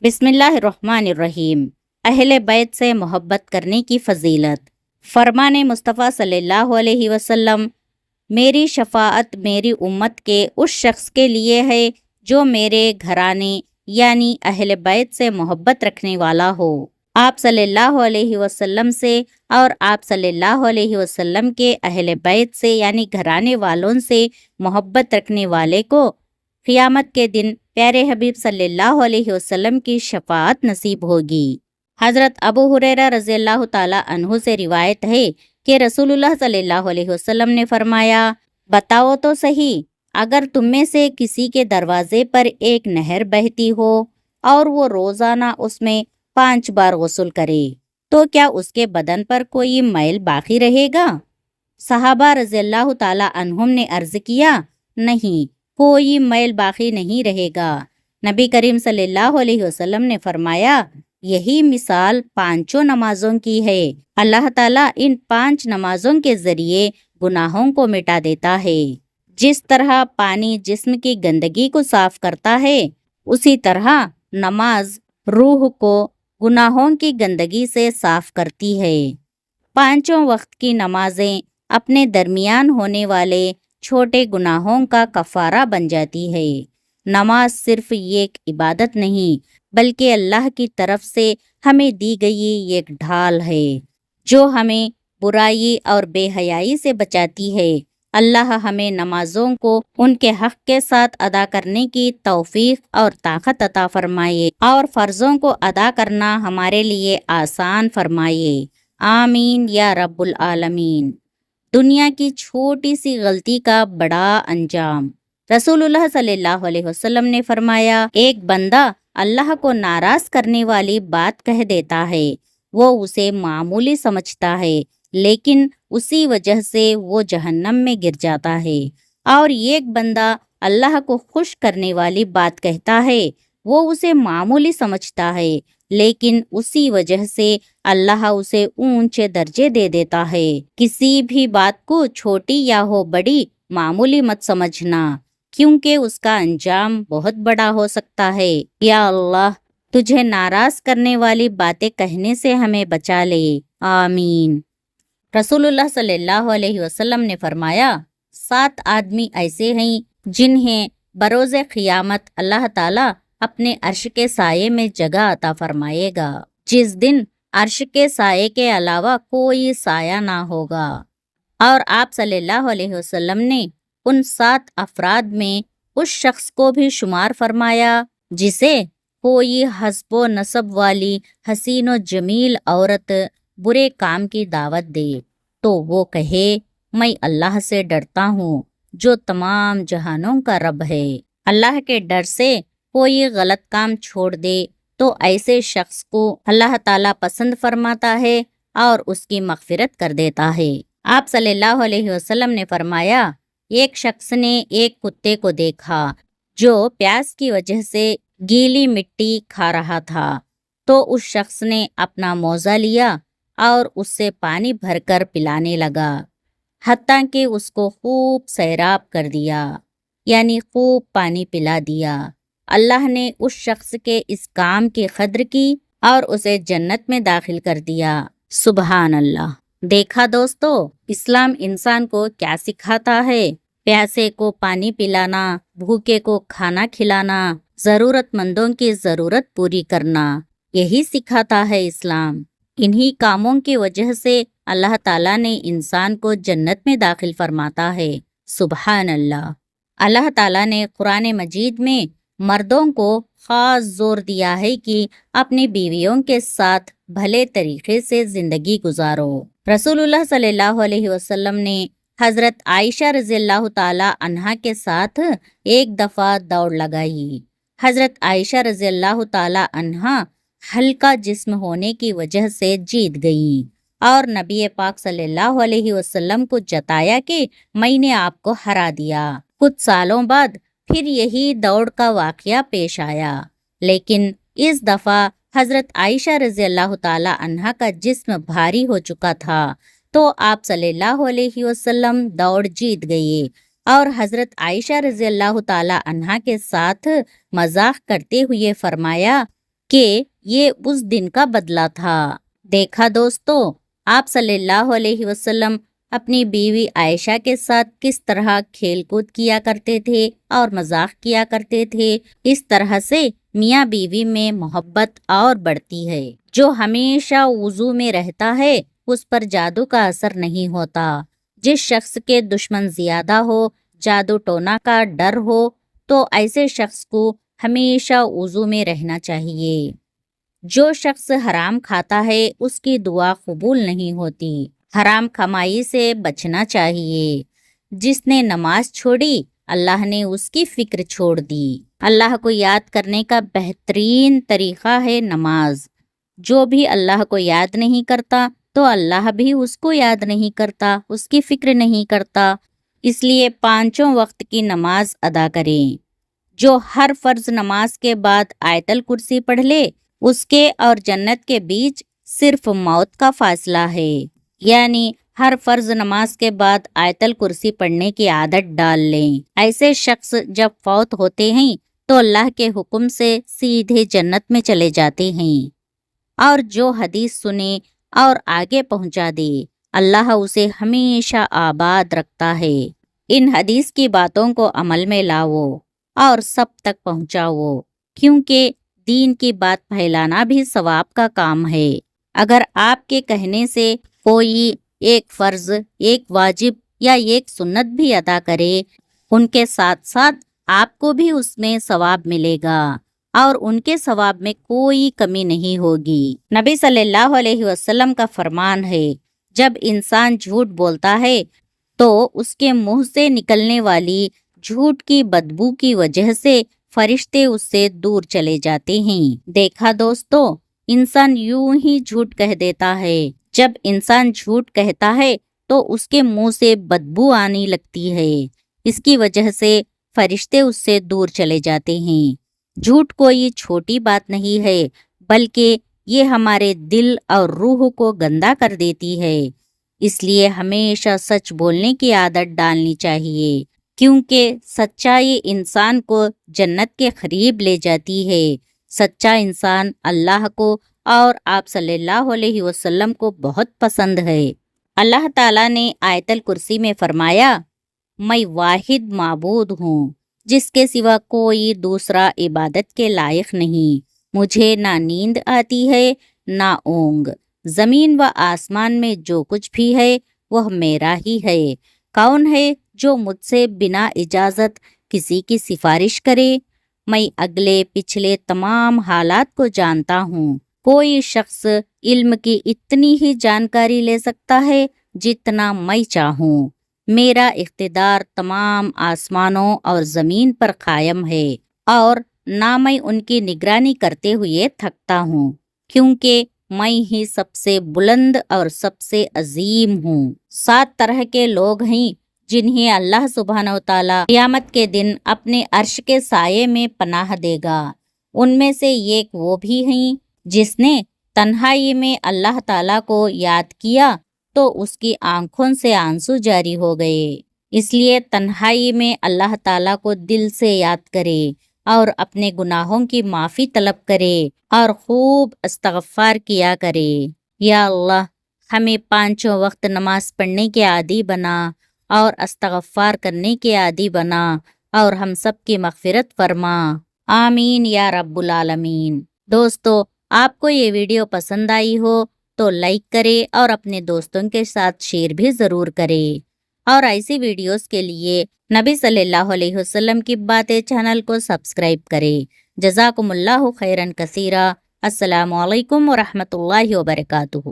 بسم اللہ الرحمن الرحیم۔ اہل بیت سے محبت کرنے کی فضیلت۔ فرمان مصطفیٰ صلی اللہ علیہ وسلم، میری شفاعت میری امت کے اس شخص کے لیے ہے جو میرے گھرانے یعنی اہل بیت سے محبت رکھنے والا ہو۔ آپ صلی اللہ علیہ وسلم سے اور آپ صلی اللہ علیہ وسلم کے اہل بیت سے یعنی گھرانے والوں سے محبت رکھنے والے کو قیامت کے دن پیارے حبیب صلی اللہ علیہ وسلم کی شفاعت نصیب ہوگی۔ حضرت ابو ہریرہ رضی اللہ تعالی عنہ سے روایت ہے کہ رسول اللہ صلی اللہ علیہ وسلم نے فرمایا، بتاؤ تو صحیح، اگر تم میں سے کسی کے دروازے پر ایک نہر بہتی ہو اور وہ روزانہ اس میں 5 بار غسل کرے تو کیا اس کے بدن پر کوئی میل باقی رہے گا؟ صحابہ رضی اللہ تعالی عنہم نے عرض کیا، نہیں، کوئی میل باقی نہیں رہے گا۔ نبی کریم صلی اللہ علیہ وسلم نے فرمایا، یہی مثال 5 نمازوں کی ہے۔ اللہ تعالیٰ ان 5 نمازوں کے ذریعے گناہوں کو مٹا دیتا ہے۔ جس طرح پانی جسم کی گندگی کو صاف کرتا ہے، اسی طرح نماز روح کو گناہوں کی گندگی سے صاف کرتی ہے۔ 5 وقت کی نمازیں اپنے درمیان ہونے والے چھوٹے گناہوں کا کفارہ بن جاتی ہے۔ نماز صرف ایک عبادت نہیں بلکہ اللہ کی طرف سے ہمیں دی گئی ایک ڈھال ہے جو ہمیں برائی اور بے حیائی سے بچاتی ہے۔ اللہ ہمیں نمازوں کو ان کے حق کے ساتھ ادا کرنے کی توفیق اور طاقت عطا فرمائے اور فرضوں کو ادا کرنا ہمارے لیے آسان فرمائے۔ آمین یا رب العالمین۔ دنیا کی چھوٹی سی غلطی کا بڑا انجام۔ رسول اللہ صلی اللہ علیہ وسلم نے فرمایا، ایک بندہ اللہ کو ناراض کرنے والی بات کہہ دیتا ہے، وہ اسے معمولی سمجھتا ہے لیکن اسی وجہ سے وہ جہنم میں گر جاتا ہے، اور ایک بندہ اللہ کو خوش کرنے والی بات کہتا ہے، وہ اسے معمولی سمجھتا ہے لیکن اسی وجہ سے اللہ اسے اونچے درجے دے دیتا ہے۔ کسی بھی بات کو چھوٹی یا ہو بڑی معمولی مت سمجھنا، کیونکہ اس کا انجام بہت بڑا ہو سکتا ہے۔ یا اللہ، تجھے ناراض کرنے والی باتیں کہنے سے ہمیں بچا لے، آمین۔ رسول اللہ صلی اللہ علیہ وسلم نے فرمایا، 7 آدمی ایسے ہیں جنہیں بروز قیامت اللہ تعالیٰ اپنے عرش کے سائے میں جگہ عطا فرمائے گا، جس دن عرش کے سائے کے علاوہ کوئی سایہ نہ ہوگا۔ اور آپ صلی اللہ علیہ وسلم نے ان 7 افراد میں اس شخص کو بھی شمار فرمایا جسے کوئی حسب و نسب والی حسین و جمیل عورت برے کام کی دعوت دے تو وہ کہے، میں اللہ سے ڈرتا ہوں جو تمام جہانوں کا رب ہے۔ اللہ کے ڈر سے کوئی غلط کام چھوڑ دے تو ایسے شخص کو اللہ تعالیٰ پسند فرماتا ہے اور اس کی مغفرت کر دیتا ہے۔ آپ صلی اللہ علیہ وسلم نے فرمایا، ایک شخص نے ایک کتے کو دیکھا جو پیاس کی وجہ سے گیلی مٹی کھا رہا تھا، تو اس شخص نے اپنا موزہ لیا اور اس سے پانی بھر کر پلانے لگا، حتیٰ کہ اس کو خوب سیراب کر دیا، یعنی خوب پانی پلا دیا۔ اللہ نے اس شخص کے اس کام کی قدر کی اور اسے جنت میں داخل کر دیا۔ سبحان اللہ۔ دیکھا دوستو، اسلام انسان کو کیا سکھاتا ہے؟ پیاسے کو پانی پلانا، بھوکے کو کھانا کھلانا، ضرورت مندوں کی ضرورت پوری کرنا، یہی سکھاتا ہے اسلام۔ انہی کاموں کی وجہ سے اللہ تعالیٰ نے انسان کو جنت میں داخل فرماتا ہے۔ سبحان اللہ۔ اللہ تعالیٰ نے قرآن مجید میں مردوں کو خاص زور دیا ہے کہ اپنی بیویوں کے ساتھ بھلے طریقے سے زندگی گزارو۔ رسول اللہ صلی اللہ علیہ وسلم نے حضرت عائشہ رضی اللہ تعالی عنہا کے ساتھ ایک دفعہ دوڑ لگائی۔ حضرت عائشہ رضی اللہ تعالی عنہا ہلکا جسم ہونے کی وجہ سے جیت گئیں اور نبی پاک صلی اللہ علیہ وسلم کو جتایا کہ میں نے آپ کو ہرا دیا۔ کچھ سالوں بعد پھر یہی دوڑ کا واقعہ پیش آیا، لیکن اس دفعہ حضرت عائشہ رضی اللہ تعالی عنہا کا جسم بھاری ہو چکا تھا، تو آپ صلی اللہ علیہ وسلم دوڑ جیت گئے اور حضرت عائشہ رضی اللہ تعالی عنہا کے ساتھ مذاق کرتے ہوئے فرمایا، کہ یہ اس دن کا بدلہ تھا۔ دیکھا دوستو، آپ صلی اللہ علیہ وسلم اپنی بیوی عائشہ کے ساتھ کس طرح کھیل کود کیا کرتے تھے اور مذاق کیا کرتے تھے۔ اس طرح سے میاں بیوی میں محبت اور بڑھتی ہے۔ جو ہمیشہ وضو میں رہتا ہے اس پر جادو کا اثر نہیں ہوتا۔ جس شخص کے دشمن زیادہ ہو، جادو ٹونا کا ڈر ہو، تو ایسے شخص کو ہمیشہ وضو میں رہنا چاہیے۔ جو شخص حرام کھاتا ہے اس کی دعا قبول نہیں ہوتی۔ حرام کمائی سے بچنا چاہیے۔ جس نے نماز چھوڑی اللہ نے اس کی فکر چھوڑ دی۔ اللہ کو یاد کرنے کا بہترین طریقہ ہے نماز۔ جو بھی اللہ کو یاد نہیں کرتا تو اللہ بھی اس کو یاد نہیں کرتا، اس کی فکر نہیں کرتا۔ اس لیے 5 وقت کی نماز ادا کریں۔ جو ہر فرض نماز کے بعد آیت الکرسی پڑھ لے اس کے اور جنت کے بیچ صرف موت کا فاصلہ ہے۔ یعنی ہر فرض نماز کے بعد آیت الکرسی پڑھنے کی عادت ڈال لیں۔ ایسے شخص جب فوت ہوتے ہیں تو اللہ کے حکم سے سیدھے جنت میں چلے جاتے ہیں۔ اور جو حدیث سنے اور آگے پہنچا دے اللہ اسے ہمیشہ آباد رکھتا ہے۔ ان حدیث کی باتوں کو عمل میں لاؤ اور سب تک پہنچاؤ، کیونکہ دین کی بات پھیلانا بھی ثواب کا کام ہے۔ اگر آپ کے کہنے سے کوئی ایک فرض، ایک واجب یا ایک سنت بھی ادا کرے، ان کے ساتھ ساتھ آپ کو بھی اس میں ثواب ملے گا اور ان کے ثواب میں کوئی کمی نہیں ہوگی۔ نبی صلی اللہ علیہ وسلم کا فرمان ہے، جب انسان جھوٹ بولتا ہے تو اس کے منہ سے نکلنے والی جھوٹ کی بدبو کی وجہ سے فرشتے اس سے دور چلے جاتے ہیں۔ دیکھا دوستو، انسان یوں ہی جھوٹ کہہ دیتا ہے۔ جب انسان جھوٹ کہتا ہے تو اس کے منہ سے بدبو آنے لگتی ہے، اس کی وجہ سے فرشتے اس سے دور چلے جاتے ہیں۔ جھوٹ کوئی چھوٹی بات نہیں ہے، بلکہ یہ ہمارے دل اور روح کو گندا کر دیتی ہے۔ اس لیے ہمیشہ سچ بولنے کی عادت ڈالنی چاہیے، کیونکہ سچائی انسان کو جنت کے قریب لے جاتی ہے۔ سچا انسان اللہ کو اور آپ صلی اللہ علیہ وسلم کو بہت پسند ہے۔ اللہ تعالیٰ نے آیت الکرسی میں فرمایا، میں واحد معبود ہوں جس کے سوا کوئی دوسرا عبادت کے لائق نہیں۔ مجھے نہ نیند آتی ہے نہ اونگ۔ زمین و آسمان میں جو کچھ بھی ہے وہ میرا ہی ہے۔ کون ہے جو مجھ سے بنا اجازت کسی کی سفارش کرے؟ میں اگلے پچھلے تمام حالات کو جانتا ہوں۔ کوئی شخص علم کی اتنی ہی جانکاری لے سکتا ہے جتنا میں چاہوں۔ میرا اقتدار تمام آسمانوں اور زمین پر قائم ہے اور نہ میں ان کی نگرانی کرتے ہوئے تھکتا ہوں، کیونکہ میں ہی سب سے بلند اور سب سے عظیم ہوں۔ 7 طرح کے لوگ ہیں جنہیں اللہ سبحانہ وتعالی قیامت کے دن اپنے عرش کے سائے میں پناہ دے گا۔ ان میں سے ایک وہ بھی ہیں جس نے تنہائی میں اللہ تعالیٰ کو یاد کیا تو اس کی آنکھوں سے آنسو جاری ہو گئے۔ اس لیے تنہائی میں اللہ تعالیٰ کو دل سے یاد کرے اور اپنے گناہوں کی معافی طلب کرے اور خوب استغفار کیا کرے۔ یا اللہ، ہمیں 5 وقت نماز پڑھنے کے عادی بنا اور استغفار کرنے کے عادی بنا اور ہم سب کی مغفرت فرما۔ آمین یا رب العالمین۔ دوستو، آپ کو یہ ویڈیو پسند آئی ہو تو لائک کرے اور اپنے دوستوں کے ساتھ شیئر بھی ضرور کرے، اور ایسی ویڈیوز کے لیے نبی صلی اللہ علیہ وسلم کی باتیں چینل کو سبسکرائب کرے۔ جزاکم اللہ خیرا کثیرا۔ السلام علیکم ورحمۃ اللہ وبرکاتہ۔